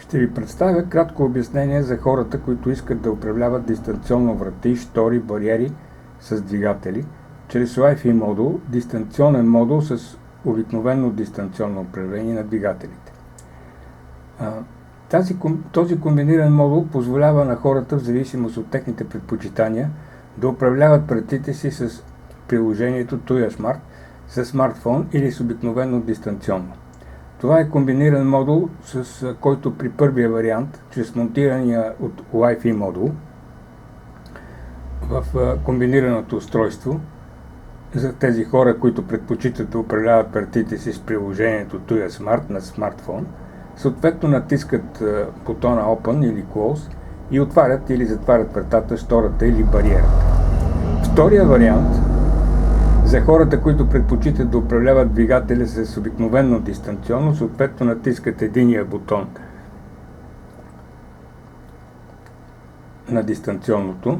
Ще ви представя кратко обяснение за хората, които искат да управляват дистанционно врати, штори, бариери с двигатели, чрез Wi-Fi модул, дистанционен модул с обикновено дистанционно управление на двигателите. Този комбиниран модул позволява на хората, в зависимост от техните предпочитания, да управляват вратите си с приложението Tuya Smart, с смартфон или с обикновено дистанционно. Това е комбиниран модул, с който при първия вариант, чрез монтирания от Wi-Fi модул в комбинираното устройство, за тези хора, които предпочитат да управляват вратите си с приложението Tuya Smart на смартфон, съответно натискат бутона Open или Close и отварят или затварят вратата, штората или бариерата. Втория вариант, за хората, които предпочитат да управляват двигателя с обикновено дистанционно, съответно натискат единия бутон на дистанционното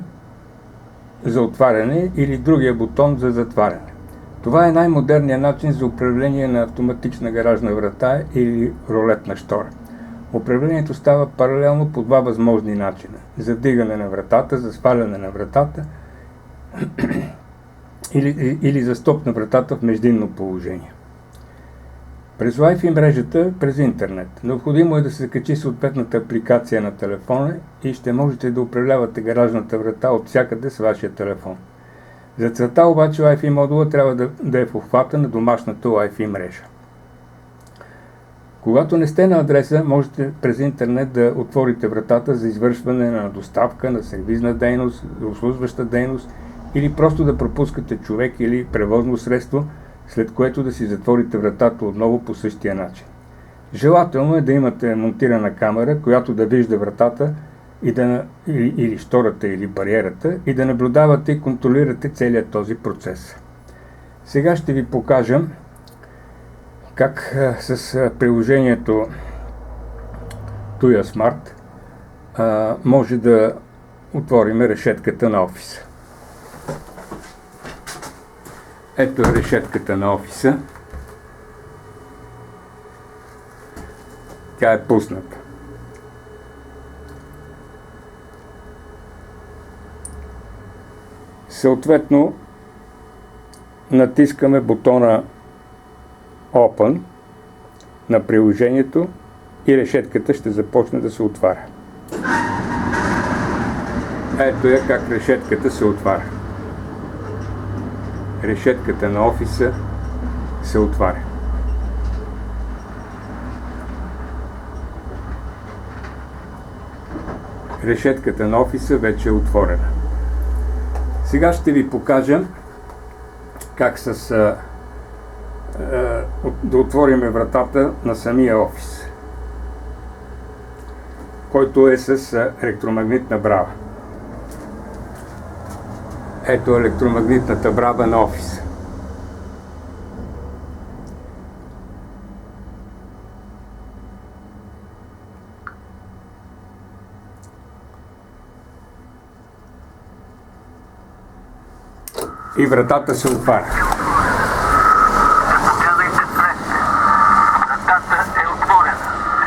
за отваряне или другия бутон за затваряне. Това е най-модерният начин за управление на автоматична гаражна врата или ролетна штора. Управлението става паралелно по два възможни начина: за вдигане на вратата, за сваляне на вратата или за стоп на вратата в междинно положение. През Wi-Fi мрежата, през интернет. Необходимо е да се качи съответната апликация на телефона и ще можете да управлявате гаражната врата от всякъде с вашия телефон. За целта обаче Wi-Fi модула трябва да е в обхвата на домашната Wi-Fi мрежа. Когато не сте на адреса, можете през интернет да отворите вратата за извършване на доставка, на сервизна дейност, за обслужваща дейност или просто да пропускате човек или превозно средство, след което да си затворите вратата отново по същия начин. Желателно е да имате монтирана камера, която да вижда вратата или штората или бариерата и да наблюдавате и контролирате целият този процес. Сега ще ви покажа как с приложението Tuya Smart може да отворим решетката на офиса. Ето е решетката на офиса. Тя е пусната. Съответно, натискаме бутона Open на приложението и решетката ще започне да се отваря. Ето е как решетката се отваря. Решетката на офиса се отваря. Решетката на офиса вече е отворена. Сега ще ви покажа как да отворим вратата на самия офис, който е с електромагнитна брава. Ето електромагнитната брава на офиса. И вратата се отваря. Заповядайте, влезте. Вратата е отворена.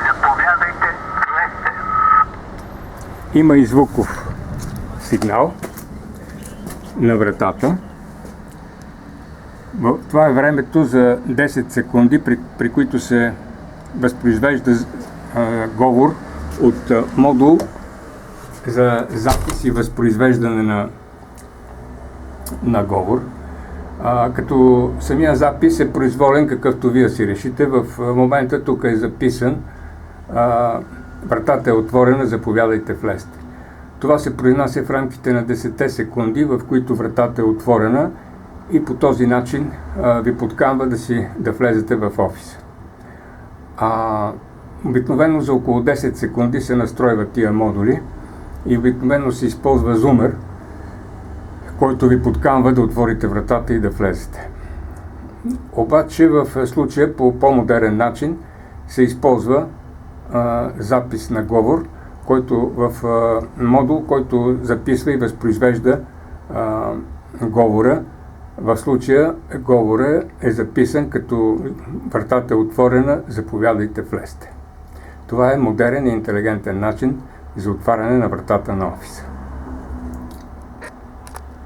Заповядайте, влезте. Има и звуков сигнал на вратата. Това е времето за 10 секунди, при които се възпроизвежда говор от модул за запис и възпроизвеждане на говор. Като самия запис е произволен, какъвто вие си решите. В момента тук е записан: вратата е отворена, заповядайте, влезте. Това се произнася в рамките на 10 секунди, в които вратата е отворена, и по този начин ви подканва да влезете в офиса. Обикновено за около 10 секунди се настройват тия модули и обикновено се използва зумер, който ви подканва да отворите вратата и да влезете. Обаче в случая по по-модерен начин се използва запис на говор, който в модул, който записва и възпроизвежда говора. В случая говора е записан като: вратата е отворена, заповядайте, влезте. Това е модерен и интелигентен начин за отваряне на вратата на офиса.